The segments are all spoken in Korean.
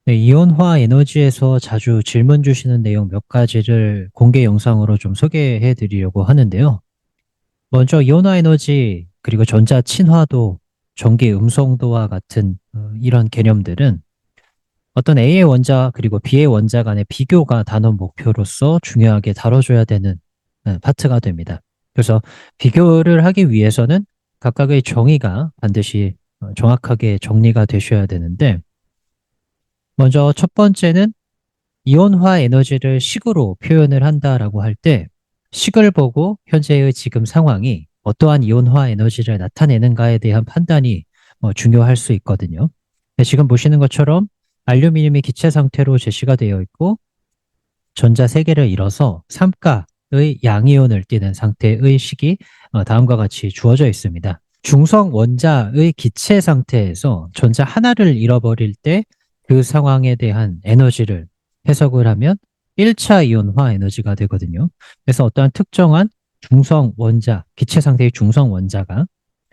네, 이온화 에너지에서 자주 질문 주시는 내용 몇 가지를 공개 영상으로 좀 소개해 드리려고 하는데요. 먼저 이온화 에너지, 그리고 전자 친화도, 전기 음성도와 같은 이런 개념들은 어떤 A의 원자 그리고 B의 원자 간의 비교가 단원 목표로서 중요하게 다뤄줘야 되는 파트가 됩니다. 그래서 비교를 하기 위해서는 각각의 정의가 반드시 정확하게 정리가 되셔야 되는데, 먼저 첫 번째는 이온화 에너지를 식으로 표현을 한다라고 할 때 식을 보고 현재의 지금 상황이 어떠한 이온화 에너지를 나타내는가에 대한 판단이 중요할 수 있거든요. 네, 지금 보시는 것처럼 알루미늄이 기체 상태로 제시가 되어 있고 전자 세개를 이뤄서 3가의 양이온을 띠는 상태의 식이 다음과 같이 주어져 있습니다. 중성 원자의 기체 상태에서 전자 하나를 잃어버릴 때 그 상황에 대한 에너지를 해석을 하면 1차 이온화 에너지가 되거든요. 그래서 어떠한 특정한 중성 원자, 기체 상태의 중성 원자가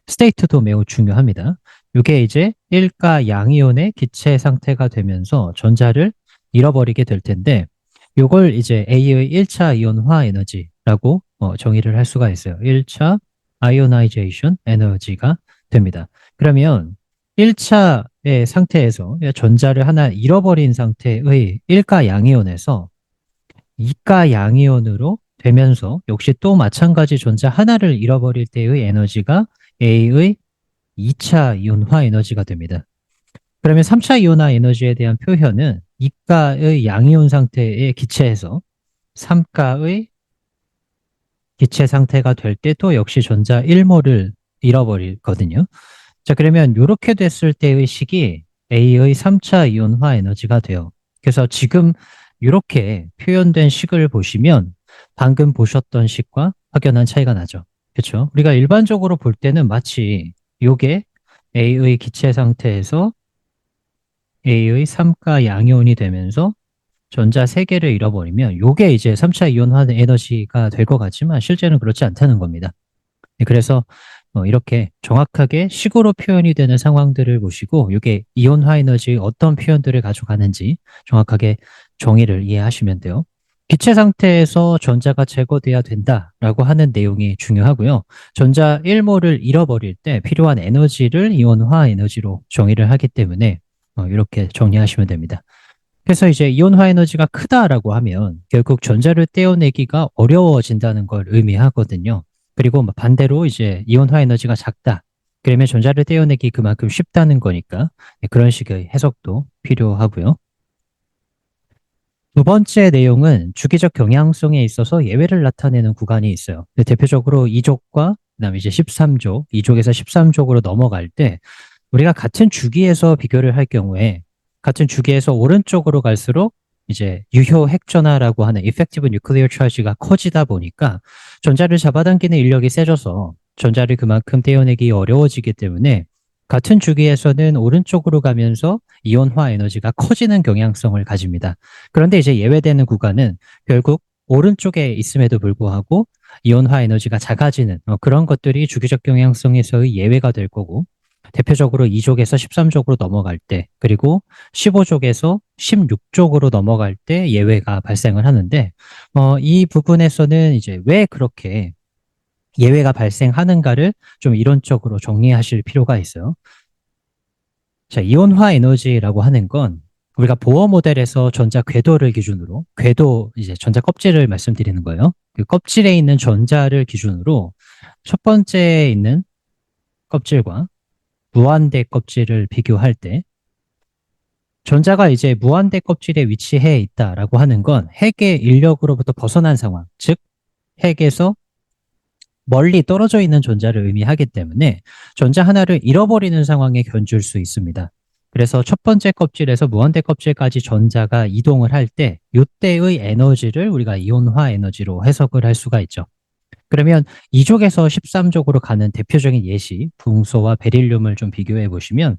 스테이트도 매우 중요합니다. 이게 이제 1가 양이온의 기체 상태가 되면서 전자를 잃어버리게 될 텐데 이걸 이제 A의 1차 이온화 에너지라고 정의를 할 수가 있어요. 1차 아이오나이제이션 에너지가 됩니다. 그러면 1차의 상태에서 전자를 하나 잃어버린 상태의 1가 양이온에서 2가 양이온으로 되면서 역시 또 마찬가지 전자 하나를 잃어버릴 때의 에너지가 A의 2차 이온화 에너지가 됩니다. 그러면 3차 이온화 에너지에 대한 표현은 2가의 양이온 상태의 기체에서 3가의 기체 상태가 될 때 또 역시 전자 1몰을 잃어버리거든요. 자, 그러면 이렇게 됐을 때의 식이 A의 3차 이온화 에너지가 돼요. 그래서 지금 이렇게 표현된 식을 보시면 방금 보셨던 식과 확연한 차이가 나죠. 그렇죠? 우리가 일반적으로 볼 때는 마치 이게 A의 기체 상태에서 A의 3가 양이온이 되면서 전자 3개를 잃어버리면 이게 이제 3차 이온화 에너지가 될 것 같지만 실제는 그렇지 않다는 겁니다. 네, 그래서 이렇게 정확하게 식으로 표현이 되는 상황들을 보시고 이게 이온화 에너지의 어떤 표현들을 가져가는지 정확하게 정의를 이해하시면 돼요. 기체 상태에서 전자가 제거돼야 된다라고 하는 내용이 중요하고요. 전자 1몰을 잃어버릴 때 필요한 에너지를 이온화 에너지로 정의를 하기 때문에 이렇게 정리하시면 됩니다. 그래서 이제 이온화 에너지가 크다라고 하면 결국 전자를 떼어내기가 어려워진다는 걸 의미하거든요. 그리고 반대로 이제 이온화 에너지가 작다. 그러면 전자를 떼어내기 그만큼 쉽다는 거니까 그런 식의 해석도 필요하고요. 두 번째 내용은 주기적 경향성에 있어서 예외를 나타내는 구간이 있어요. 대표적으로 2족과 그다음에 이제 13족, 2족에서 13족으로 넘어갈 때 우리가 같은 주기에서 비교를 할 경우에 같은 주기에서 오른쪽으로 갈수록 이제 유효 핵전하라고 하는 effective nuclear charge가 커지다 보니까 전자를 잡아당기는 인력이 세져서 전자를 그만큼 떼어내기 어려워지기 때문에 같은 주기에서는 오른쪽으로 가면서 이온화 에너지가 커지는 경향성을 가집니다. 그런데 이제 예외되는 구간은 결국 오른쪽에 있음에도 불구하고 이온화 에너지가 작아지는 그런 것들이 주기적 경향성에서의 예외가 될 거고 대표적으로 2족에서 13족으로 넘어갈 때 그리고 15족에서 16족으로 넘어갈 때 예외가 발생을 하는데 이 부분에서는 이제 왜 그렇게 예외가 발생하는가를 좀 이론적으로 정리하실 필요가 있어요. 자, 이온화 에너지라고 하는 건 우리가 보어 모델에서 전자 궤도를 기준으로 궤도 이제 전자 껍질을 말씀드리는 거예요. 그 껍질에 있는 전자를 기준으로 첫 번째에 있는 껍질과 무한대 껍질을 비교할 때 전자가 이제 무한대 껍질에 위치해 있다라고 하는 건 핵의 인력으로부터 벗어난 상황, 즉 핵에서 멀리 떨어져 있는 전자를 의미하기 때문에 전자 하나를 잃어버리는 상황에 견줄 수 있습니다. 그래서 첫 번째 껍질에서 무한대 껍질까지 전자가 이동을 할 때 이때의 에너지를 우리가 이온화 에너지로 해석을 할 수가 있죠. 그러면 2족에서 13족으로 가는 대표적인 예시, 붕소와 베릴륨을 좀 비교해 보시면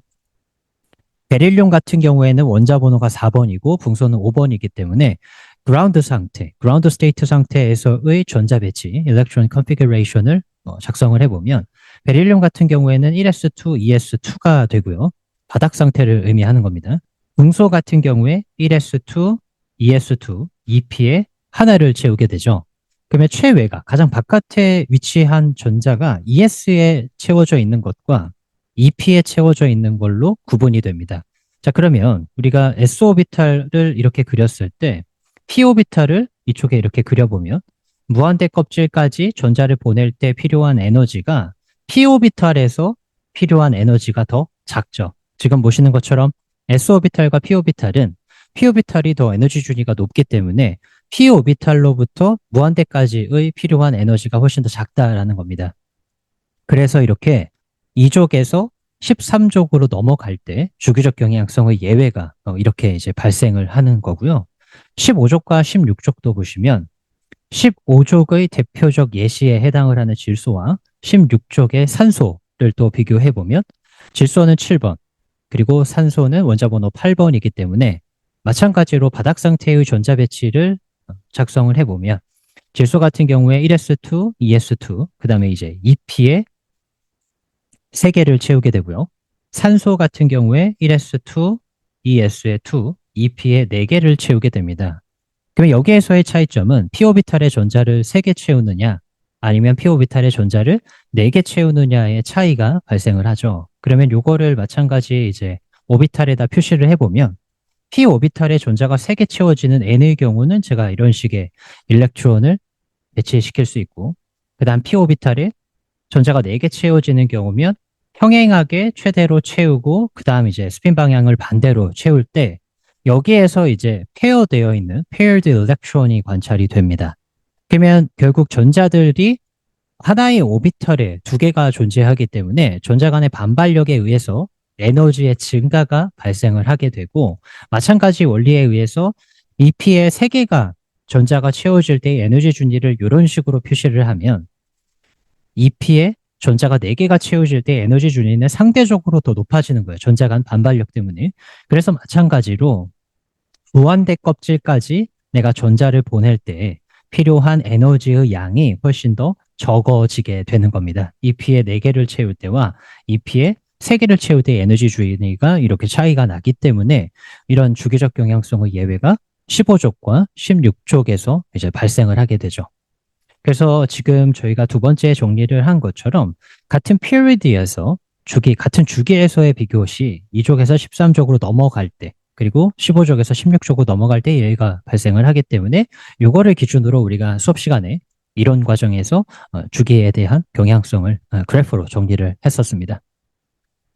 베릴륨 같은 경우에는 원자 번호가 4번이고 붕소는 5번이기 때문에 그라운드 상태, 그라운드 스테이트 상태에서의 전자 배치, 일렉트론 컨피그레이션을 작성을 해보면 베릴륨 같은 경우에는 1s2, 2s2가 되고요. 바닥 상태를 의미하는 겁니다. 궁소 같은 경우에 1s2, 2s2, 2p에 하나를 채우게 되죠. 그러면 최외가 가장 바깥에 위치한 전자가 ES에 채워져 있는 것과 EP에 채워져 있는 걸로 구분이 됩니다. 자, 그러면 우리가 s오비탈을 이렇게 그렸을 때 p오비탈을 이쪽에 이렇게 그려보면 무한대 껍질까지 전자를 보낼 때 필요한 에너지가 p오비탈에서 필요한 에너지가 더 작죠. 지금 보시는 것처럼 s오비탈과 p오비탈이 더 에너지 준위가 높기 때문에 p오비탈로부터 무한대까지의 필요한 에너지가 훨씬 더 작다라는 겁니다. 그래서 이렇게 2족에서 13족으로 넘어갈 때 주기적 경향성의 예외가 이렇게 이제 발생을 하는 거고요. 15족과 16족도 보시면 15족의 대표적 예시에 해당을 하는 질소와 16족의 산소를 또 비교해 보면 질소는 7번, 그리고 산소는 원자 번호 8번이기 때문에 마찬가지로 바닥 상태의 전자 배치를 작성을 해보면 질소 같은 경우에 1s2, 2s2, 그 다음에 이제 2p에 3개를 채우게 되고요. 산소 같은 경우에 1s2, 2s에 2, 2p에 4개를 채우게 됩니다. 그러면 여기에서의 차이점은 p오비탈의 전자를 3개 채우느냐 아니면 p오비탈의 전자를 4개 채우느냐의 차이가 발생을 하죠. 그러면 요거를 마찬가지 이제 오비탈에다 표시를 해보면 p오비탈의 전자가 3개 채워지는 n의 경우는 제가 이런 식의 일렉트론을 배치시킬 수 있고, 그 다음 p오비탈에 전자가 4개 채워지는 경우면 평행하게 최대로 채우고 그 다음 이제 스핀 방향을 반대로 채울 때 여기에서 이제 페어되어 있는 paired electron이 관찰이 됩니다. 그러면 결국 전자들이 하나의 오비털에 2개가 존재하기 때문에 전자 간의 반발력에 의해서 에너지의 증가가 발생을 하게 되고, 마찬가지 원리에 의해서 EP에 3개가 전자가 채워질 때 에너지 준위를 이런 식으로 표시를 하면 EP에 전자가 4개가 채워질 때 에너지 준위는 상대적으로 더 높아지는 거예요. 전자 간 반발력 때문에. 그래서 마찬가지로 무한대 껍질까지 내가 전자를 보낼 때 필요한 에너지의 양이 훨씬 더 적어지게 되는 겁니다. EP에 4개를 채울 때와 EP에 3개를 채울 때 에너지 준위가 이렇게 차이가 나기 때문에 이런 주기적 경향성의 예외가 15족과 16족에서 이제 발생을 하게 되죠. 그래서 지금 저희가 두 번째 정리를 한 것처럼 같은 period에서 같은 주기에서의 비교 시 2족에서 13족으로 넘어갈 때, 그리고 15족에서 16족으로 넘어갈 때 예외가 발생을 하기 때문에 이거를 기준으로 우리가 수업 시간에 이론 과정에서 주기에 대한 경향성을 그래프로 정리를 했었습니다.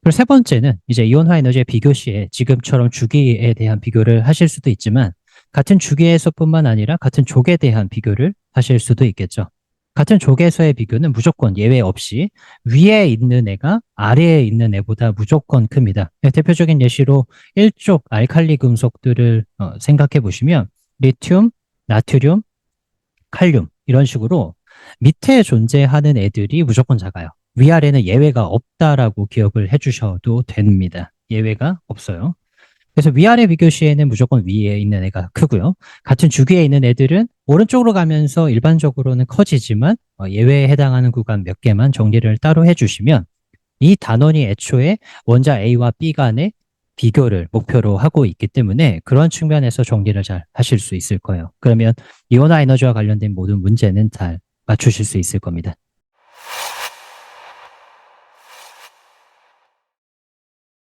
그리고 세 번째는 이제 이온화 에너지의 비교 시에 지금처럼 주기에 대한 비교를 하실 수도 있지만 같은 주기에서뿐만 아니라 같은 족에 대한 비교를 하실 수도 있겠죠. 같은 족에서의 비교는 무조건 예외 없이 위에 있는 애가 아래에 있는 애보다 무조건 큽니다. 대표적인 예시로 1족 알칼리 금속들을 생각해 보시면 리튬, 나트륨, 칼륨 이런 식으로 밑에 존재하는 애들이 무조건 작아요. 위아래는 예외가 없다라고 기억을 해주셔도 됩니다. 예외가 없어요. 그래서 위아래 비교 시에는 무조건 위에 있는 애가 크고요. 같은 주기에 있는 애들은 오른쪽으로 가면서 일반적으로는 커지지만 예외에 해당하는 구간 몇 개만 정리를 따로 해주시면 이 단원이 애초에 원자 A와 B 간의 비교를 목표로 하고 있기 때문에 그런 측면에서 정리를 잘 하실 수 있을 거예요. 그러면 이온화 에너지와 관련된 모든 문제는 잘 맞추실 수 있을 겁니다.